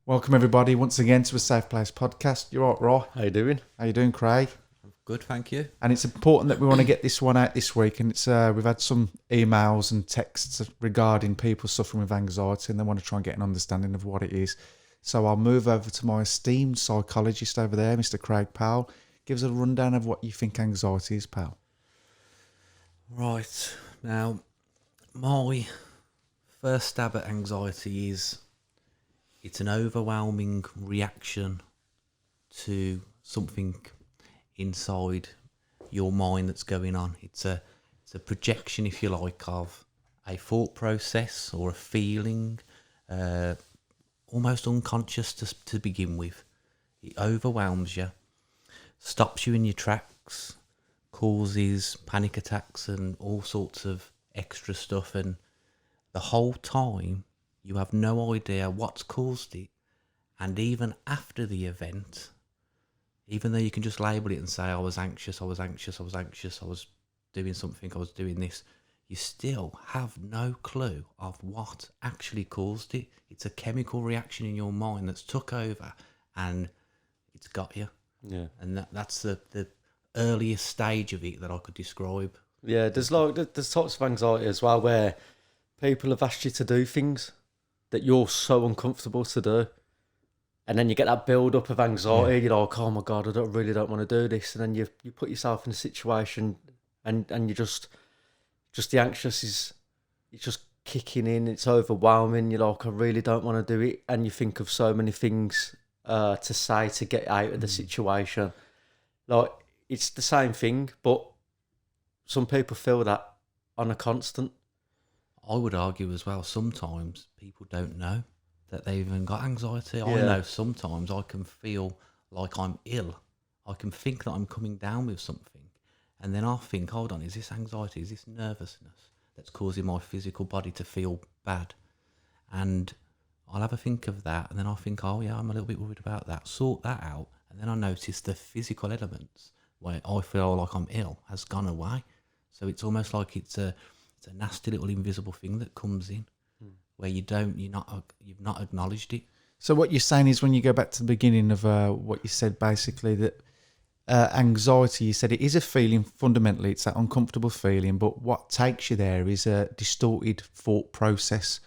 Welcome everybody once again to a Safe Place podcast. You're right, Roy. How you doing? How you doing, Craig? Good, thank you. And it's important that we want to get this one out this week. And it's we've had some emails and texts regarding people suffering with anxiety, and they want to try and get an understanding of what it is. So I'll move over to my esteemed psychologist over there, Mr. Craig Powell. Give us a rundown of what you think anxiety is, pal. Right, now, my first stab at anxiety is it's an overwhelming reaction to something inside your mind that's going on. It's a projection, if you like, of a thought process or a feeling, almost unconscious to begin with. It overwhelms you, stops you in your tracks, causes panic attacks and all sorts of extra stuff, and the whole time you have no idea what's caused it. And even after the event, even though you can just label it and say, I was anxious, I was doing something, I was doing this, you still have no clue of what actually caused it. It's a chemical reaction in your mind that's took over and it's got you. Yeah. And that's the earliest stage of it that I could describe. Yeah, there's types of anxiety as well where people have asked you to do things that you're so uncomfortable to do. And then you get that build up of anxiety. Yeah. You're like, oh my God, I really don't want to do this. And then you put yourself in a situation and you just the anxious is, it's just kicking in. It's overwhelming. You're like, I really don't want to do it. And you think of so many things to say to get out of the situation. Like, it's the same thing, but some people feel that on a constant. I would argue as well, sometimes people don't know that they've even got anxiety. Yeah. I know sometimes I can feel like I'm ill. I can think that I'm coming down with something. And then I'll think, hold on, is this anxiety? Is this nervousness that's causing my physical body to feel bad? And I'll have a think of that. And then I'll think, oh yeah, I'm a little bit worried about that. Sort that out. And then I notice the physical elements where I feel like I'm ill has gone away. So it's almost like it's a nasty little invisible thing that comes in where you've not acknowledged it. So what you're saying is, when you go back to the beginning of what you said, basically that anxiety, you said it is a feeling, fundamentally it's that uncomfortable feeling, but what takes you there is a distorted thought process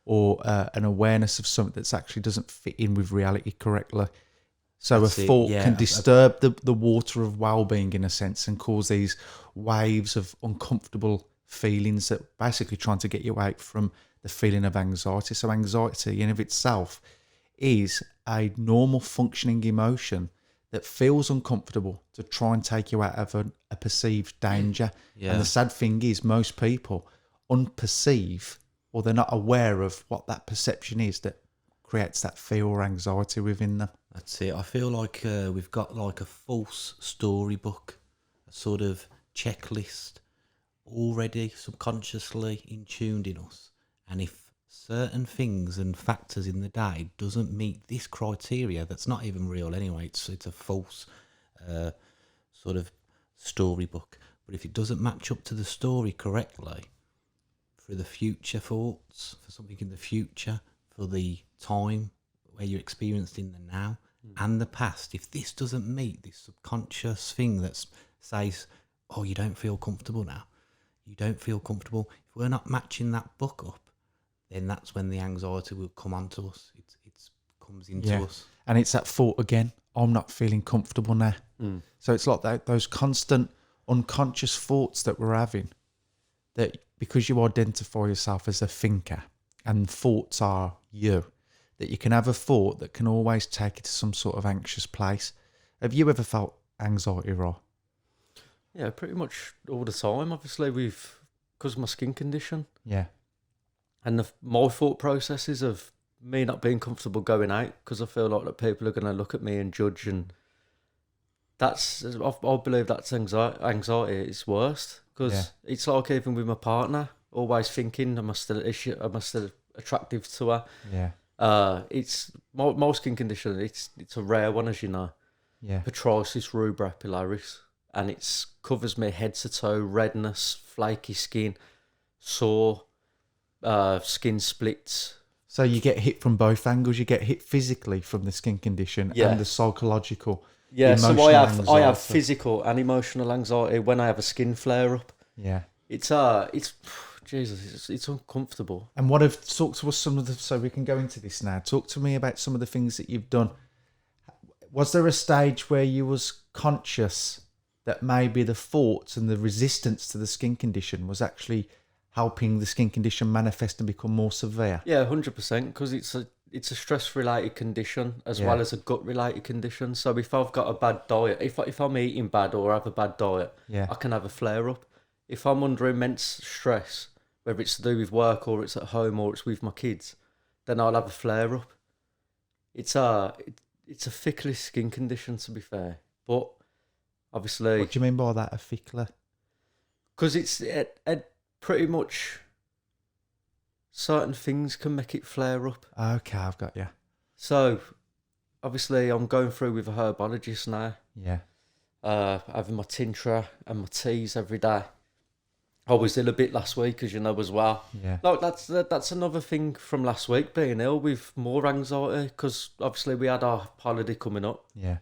or an awareness of something that's actually doesn't fit in with reality correctly. So that's a thought can disturb the water of well-being in a sense and cause these waves of uncomfortable feelings that basically trying to get you out from the feeling of anxiety. So anxiety in of itself is a normal functioning emotion that feels uncomfortable to try and take you out of a perceived danger. Yeah. And the sad thing is most people unperceive, or they're not aware of what that perception is that creates that fear or anxiety within them. That's it. I feel like we've got like a false storybook, a sort of checklist already subconsciously tuned in us. And if certain things and factors in the day doesn't meet this criteria, that's not even real anyway. It's a false sort of storybook. But if it doesn't match up to the story correctly, for the future thoughts, for something in the future, for the time where you're experienced in the now and the past, if this doesn't meet this subconscious thing that says, oh, you don't feel comfortable now, you don't feel comfortable, if we're not matching that book up, then that's when the anxiety will come onto us. It comes into us. And it's that thought again, I'm not feeling comfortable now. So it's like those constant unconscious thoughts that we're having, that because you identify yourself as a thinker and thoughts are you, that you can have a thought that can always take you to some sort of anxious place. Have you ever felt anxiety, Roy? Yeah, pretty much all the time. Obviously, because of my skin condition. Yeah. And my thought processes of me not being comfortable going out because I feel like that people are going to look at me and judge, and I believe that's anxiety at its worst, because it's like even with my partner, always thinking, am I still attractive to her? Yeah. It's my skin condition. It's a rare one, as you know. Yeah. Psoriasis rubra pilaris, and it covers me head to toe, redness, flaky skin, sore, skin splits. So you get hit from both angles. You get hit physically from the skin condition and the psychological. Yeah, so emotional I have anxiety. physical and emotional anxiety when I have a skin flare up. Yeah. It's Jesus, it's uncomfortable. And what have talk to us some of the so we can go into this now. Talk to me about some of the things that you've done. Was there a stage where you was conscious that maybe the thoughts and the resistance to the skin condition was actually helping the skin condition manifest and become more severe? Yeah, 100%, because it's a stress related condition as well as a gut related condition. So if I've got a bad diet, if I'm eating bad or have a bad diet, I can have a flare up. If I'm under immense stress, whether it's to do with work or it's at home or it's with my kids, then I'll have a flare up. It's a fickle skin condition, to be fair, but obviously, What do you mean by that, a fickler? because it's pretty much certain things can make it flare up. Okay, I've got you. So obviously, I'm going through with a herbologist now. Yeah. Having my tincture and my teas every day. I was ill a bit last week, as you know, as well. Yeah. Like that's another thing from last week, being ill with more anxiety, because obviously we had our holiday coming up, Yeah.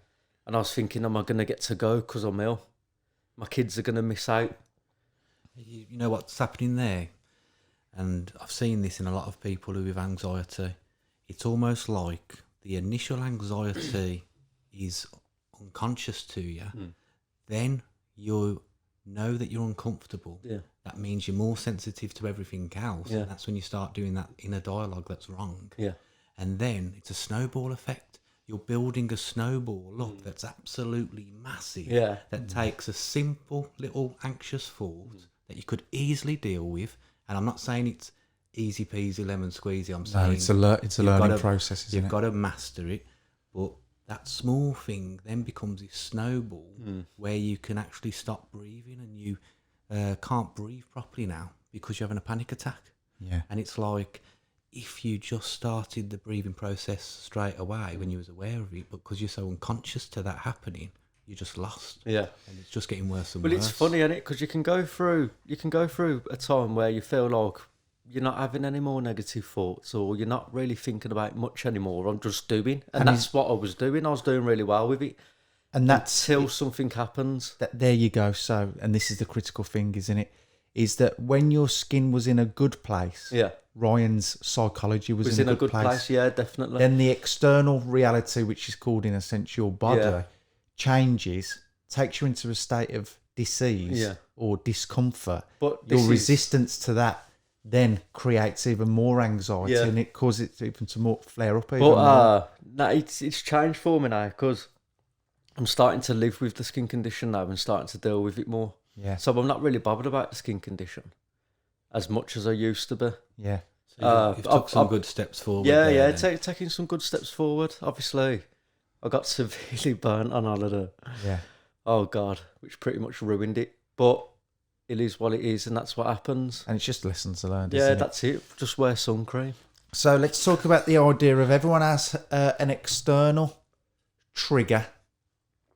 and I was thinking, am I going to get to go because I'm ill? My kids are going to miss out. You know what's happening there? And I've seen this in a lot of people who have anxiety. It's almost like the initial anxiety is unconscious to you. Then you know that you're uncomfortable. Yeah. That means you're more sensitive to everything else. Yeah. And that's when you start doing that inner dialogue that's wrong. Yeah. And then it's a snowball effect. You're building a snowball up that's absolutely massive. Yeah. That takes a simple little anxious thought that you could easily deal with. And I'm not saying it's easy peasy lemon squeezy. I'm saying it's a learning process, isn't you've it? got to master it. But that small thing then becomes a snowball where you can actually stop breathing, and you can't breathe properly now because you're having a panic attack. Yeah. And it's like, if you just started the breathing process straight away when you was aware of it, but because you're so unconscious to that happening, you're just lost. Yeah. And it's just getting worse and Well, worse. it's funny, isn't it? Because you can go through a time where you feel like you're not having any more negative thoughts, or you're not really thinking about much anymore. I'm just doing, and that's what I was doing. I was doing really well with it, And that's until something happens. there you go. So, and this is the critical thing, isn't it? Is that when your skin was in a good place, Yeah, Ryan's psychology was in a good place. Yeah, definitely. Then the external reality, which is called in a sense your body, Yeah. changes, takes you into a state of disease Yeah. or discomfort. But Your this is- resistance to that then creates even more anxiety, Yeah. and it causes it even to more flare up even But more. no, it's changed for me now, because I'm starting to live with the skin condition now and starting to deal with it more. Yeah, So I'm not really bothered about the skin condition as much as I used to be. yeah. So you've took some good steps forward. Yeah, there, yeah, then. taking some good steps forward. Obviously, I got severely burnt on holiday. Yeah. Oh God, which pretty much ruined it. But it is what it is, and that's what happens. And it's just lessons learned, Yeah, isn't it? that's it. Just wear sun cream. So let's talk about the idea of everyone has an external trigger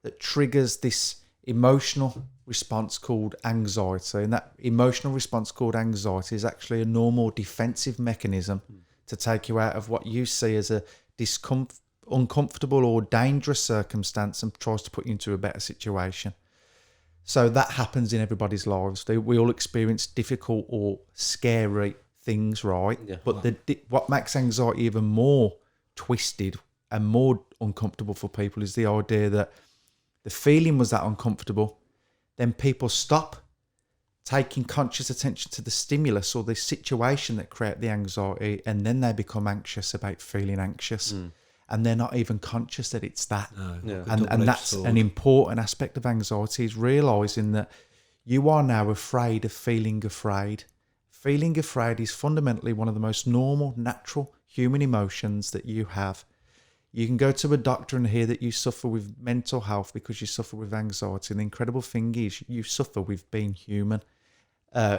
that triggers this emotional response called anxiety. And that emotional response called anxiety is actually a normal defensive mechanism to take you out of what you see as a uncomfortable or dangerous circumstance and tries to put you into a better situation. So that happens in everybody's lives. We all experience difficult or scary things, right? Yeah. But what makes anxiety even more twisted and more uncomfortable for people is the idea that the feeling was that uncomfortable, then people stop taking conscious attention to the stimulus or the situation that create the anxiety, and then they become anxious about feeling anxious. And they're not even conscious that it's that. No, Yeah. like a And double-edged that's sword. an important aspect of anxiety, is realising that you are now afraid of feeling afraid. Feeling afraid is fundamentally one of the most normal, natural human emotions that you have. You can go to a doctor and hear that you suffer with mental health because you suffer with anxiety. And the incredible thing is you suffer with being human,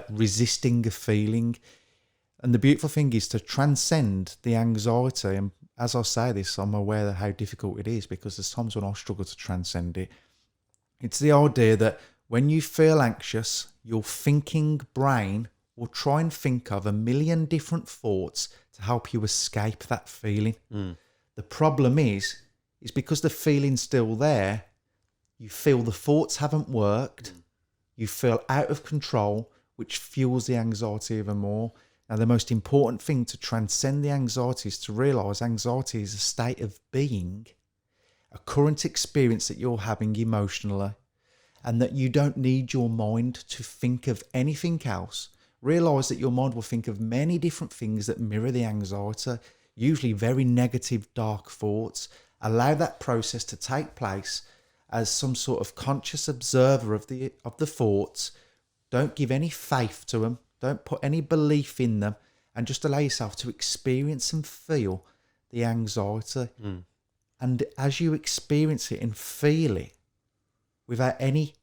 resisting a feeling. And the beautiful thing is to transcend the anxiety. And as I say this, I'm aware of how difficult it is, because there's times when I struggle to transcend it. It's the idea that when you feel anxious, your thinking brain will try and think of a million different thoughts to help you escape that feeling. The problem is because the feeling's still there, you feel the thoughts haven't worked, you feel out of control, which fuels the anxiety even more. Now, the most important thing to transcend the anxiety is to realise anxiety is a state of being, a current experience that you're having emotionally, and that you don't need your mind to think of anything else. Realise that your mind will think of many different things that mirror the anxiety, usually very negative, dark thoughts. Allow that process to take place as some sort of conscious observer of the thoughts. Don't give any faith to them. Don't put any belief in them, and just allow yourself to experience and feel the anxiety. And as you experience it and feel it, without any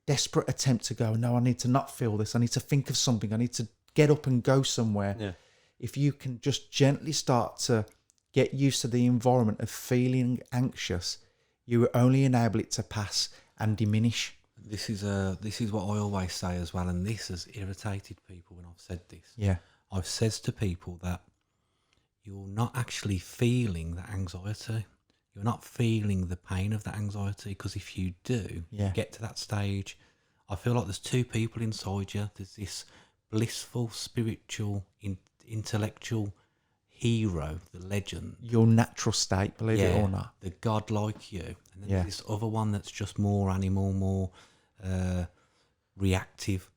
desperate attempt to go, no, I need to not feel this. I need to think of something. I need to get up and go somewhere. Yeah. If you can just gently start to get used to the environment of feeling anxious, you will only enable it to pass and diminish. This is what I always say as well, and this has irritated people when I've said this. Yeah. I've said to people that you're not actually feeling that anxiety. You're not feeling the pain of that anxiety, because if you do get to that stage, I feel like there's two people inside you. There's this blissful, spiritual, intellectual hero, the legend. Your natural state, believe it or not. The God like you. And then there's this other one that's just more animal, more reactive.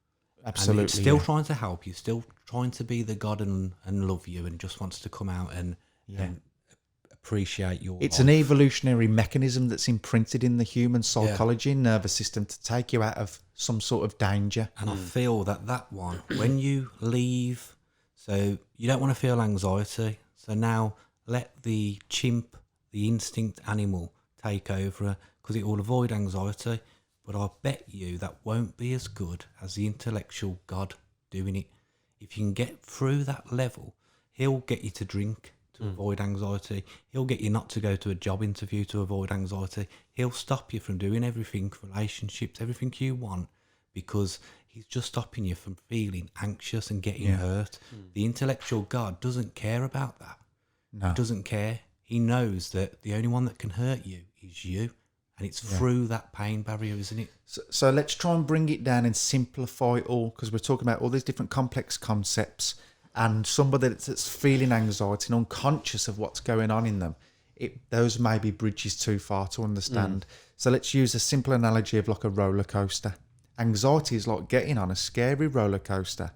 Absolutely. And it's still trying to help you, still trying to be the God and love you, and just wants to come out and appreciate your It's life. an evolutionary mechanism that's imprinted in the human psychology and nervous system to take you out of some sort of danger. And I feel that one, when you leave, so you don't want to feel anxiety, so now let the chimp, the instinct animal, take over, because it will avoid anxiety. But I bet you that won't be as good as the intellectual God doing it. If you can get through that level, he'll get you to drink to avoid anxiety. He'll get you not to go to a job interview to avoid anxiety. He'll stop you from doing everything, relationships, everything you want, because he's just stopping you from feeling anxious and getting hurt. The intellectual God doesn't care about that. No. He doesn't care. He knows that the only one that can hurt you is you. And it's through that pain barrier, isn't it? So let's try and bring it down and simplify it all, because we're talking about all these different complex concepts, and somebody that's feeling anxiety and unconscious of what's going on in them, those may be bridges too far to understand. So let's use a simple analogy of like a roller coaster. Anxiety is like getting on a scary roller coaster,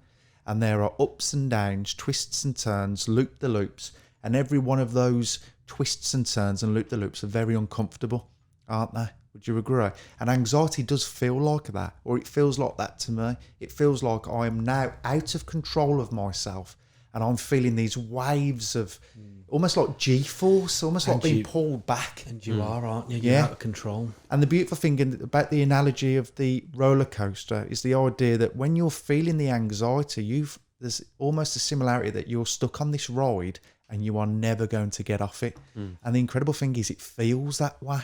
and there are ups and downs, twists and turns, loop-the-loops, and every one of those twists and turns and loop-the-loops are very uncomfortable, aren't they? Would you agree? And anxiety does feel like that, or it feels like that to me. It feels like I am now out of control of myself, and I'm feeling these waves of almost like G-force, almost like being pulled back. And you are, aren't you? You're out of control. And the beautiful thing about the analogy of the roller coaster is the idea that when you're feeling the anxiety, there's almost a similarity that you're stuck on this ride and you are never going to get off it. And the incredible thing is it feels that way.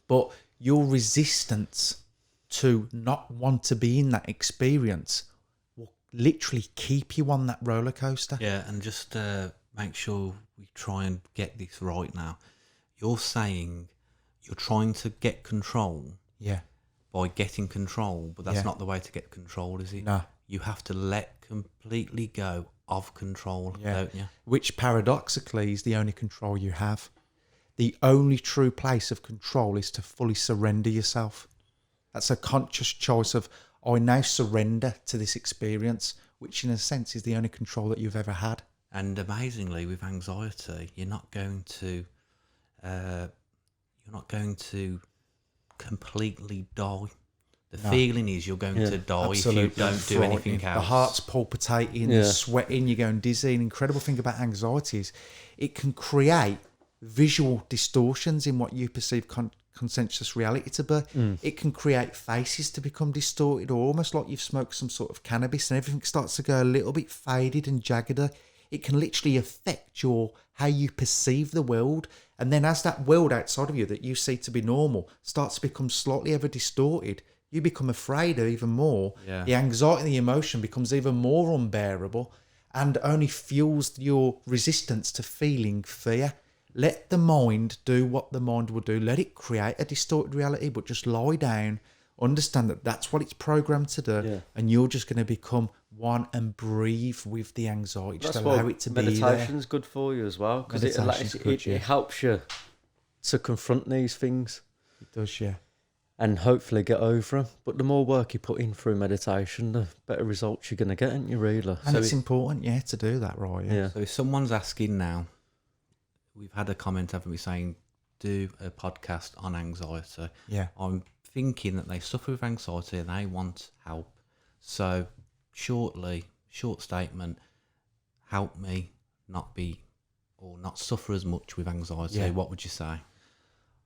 But your resistance to not want to be in that experience will literally keep you on that roller coaster. Yeah, and just make sure we try and get this right now. You're saying you're trying to get control by getting control, but that's not the way to get control, is it? No. You have to let completely go of control, don't you? Which paradoxically is the only control you have. The only true place of control is to fully surrender yourself. That's a conscious choice of, I now surrender to this experience, which in a sense is the only control that you've ever had. And amazingly, with anxiety, you're not going to completely die. The feeling is you're going to die if you don't do anything else. The heart's palpitating, the sweating, you're going dizzy. An incredible thing about anxiety is it can create visual distortions in what you perceive consensus reality to be. It can create faces to become distorted, or almost like you've smoked some sort of cannabis and everything starts to go a little bit faded and jagged. it can literally affect how you perceive the world. And then as that world outside of you that you see to be normal starts to become slightly ever distorted, you become afraid of even more. Yeah. The anxiety and the emotion becomes even more unbearable and only fuels your resistance to feeling fear. Let the mind do what the mind will do. Let it create a distorted reality, but just lie down, understand that that's what it's programmed to do, and you're just going to become one and breathe with the anxiety. Just allow it to be there. Meditation's good for you as well, because it helps you to confront these things. It does, yeah. And hopefully get over them. But the more work you put in through meditation, the better results you're going to get, aren't you, really? And it's important, to do that, right? Yeah. So if someone's asking now, we've had a comment, haven't we, saying, do a podcast on anxiety. Yeah. I'm thinking that they suffer with anxiety and they want help. So short statement, help me not suffer as much with anxiety. Yeah. What would you say?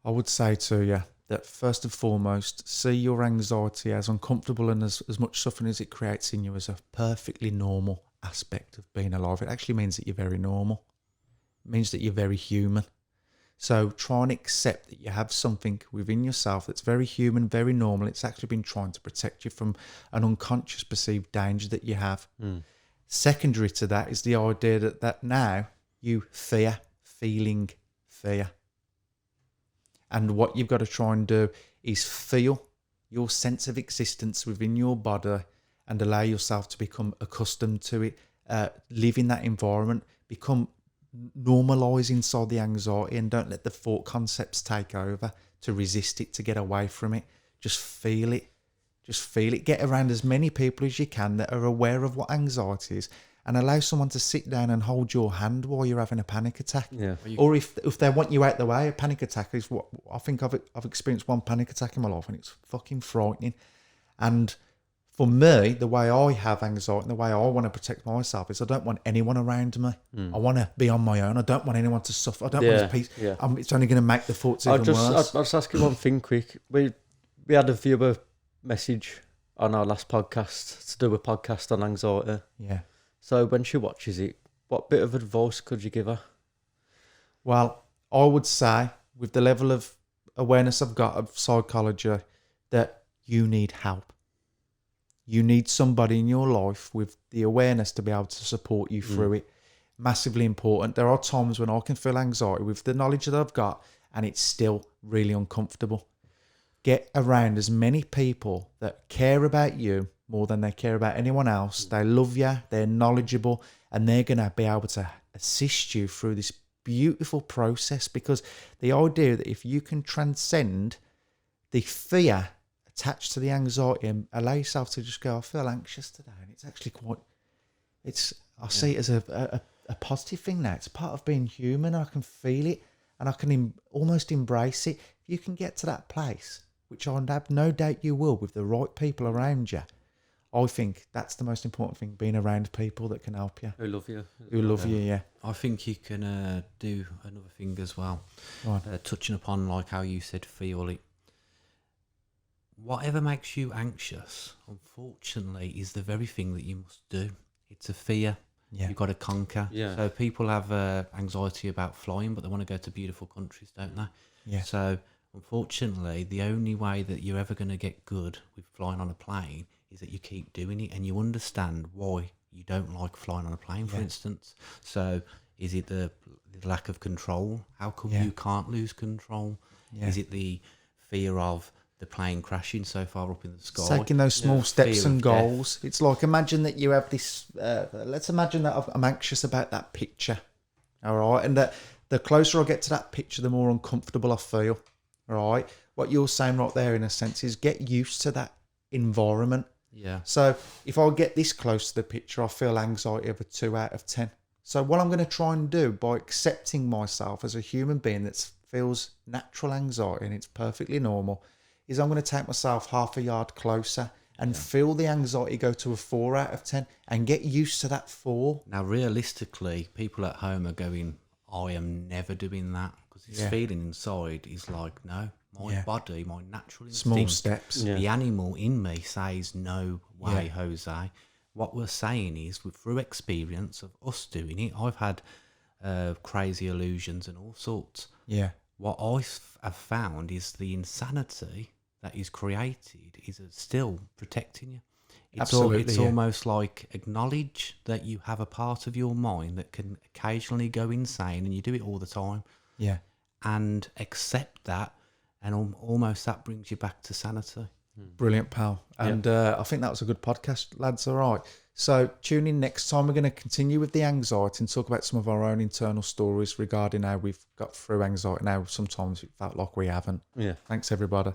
I would say to you that first and foremost, see your anxiety as uncomfortable and as much suffering as it creates in you as a perfectly normal aspect of being alive. It actually means that you're very normal. It means that you're very human. So try and accept that you have something within yourself that's very human, very normal. It's actually been trying to protect you from an unconscious perceived danger that you have. Secondary to that is the idea that now you feeling fear. And what you've got to try and do is feel your sense of existence within your body and allow yourself to become accustomed to it, live in that environment, become normalize inside the anxiety, and don't let the thought concepts take over to resist it, to get away from it. Just feel it. Get around as many people as you can that are aware of what anxiety is, and allow someone to sit down and hold your hand while you're having a panic attack. Yeah. Or if they want you out the way, a panic attack is what I think I've experienced one panic attack in my life, and it's fucking frightening. And for me, the way I have anxiety and the way I want to protect myself is I don't want anyone around me. I want to be on my own. I don't want anyone to suffer. I don't want peace. Yeah. It's only going to make the thoughts even worse. I'll just ask you one thing quick. We had a viewer message on our last podcast to do a podcast on anxiety. Yeah. So when she watches it, what bit of advice could you give her? Well, I would say, with the level of awareness I've got of psychology, that you need help. You need somebody in your life with the awareness to be able to support you through it. Massively important. There are times when I can feel anxiety with the knowledge that I've got, and it's still really uncomfortable. Get around as many people that care about you more than they care about anyone else. They love you, they're knowledgeable, and they're going to be able to assist you through this beautiful process, because the idea that if you can transcend the fear attached to the anxiety and allow yourself to just go, I feel anxious today, and it's actually I see it as a positive thing now. It's part of being human. I can feel it, and I can almost embrace it. If you can get to that place, which I have no doubt you will with the right people around you, I think that's the most important thing, being around people that can help you. Who love you. Who love you, yeah. I think you can do another thing as well. Right. Touching upon, like how you said, feel it. Whatever makes you anxious, unfortunately, is the very thing that you must do. It's a fear. Yeah. You've got to conquer. Yeah. So people have anxiety about flying, but they want to go to beautiful countries, don't they? Yeah. So unfortunately, the only way that you're ever going to get good with flying on a plane is that you keep doing it and you understand why you don't like flying on a plane, for instance. So is it the lack of control? How come you can't lose control? Yeah. Is it the fear of the plane crashing so far up in the sky? Taking those small steps Fear and of goals. death. It's like, imagine that you have this, let's imagine that I'm anxious about that picture. All right. And that the closer I get to that picture, the more uncomfortable I feel. All right. What you're saying right there, in a sense, is get used to that environment. Yeah. So if I get this close to the picture, I feel anxiety of a 2 out of 10. So what I'm going to try and do, by accepting myself as a human being that feels natural anxiety and it's perfectly normal, is I'm going to take myself half a yard closer and feel the anxiety go to a 4 out of 10 and get used to that 4. Now, realistically, people at home are going, I am never doing that, because this feeling inside is like, no, my body, my natural instinct, Small steps. the animal in me says, no way, Jose. what we're saying is, through experience of us doing it, I've had crazy illusions and all sorts. Yeah. What I have found is the insanity that is created is still protecting you. Absolutely, It's yeah. almost like acknowledge that you have a part of your mind that can occasionally go insane, and you do it all the time, Yeah. and accept that, and almost that brings you back to sanity. Brilliant, pal. And I think that was a good podcast, lads. All right. So tune in next time. We're going to continue with the anxiety and talk about some of our own internal stories regarding how we've got through anxiety. Now, sometimes it felt like we haven't. Yeah. Thanks, everybody.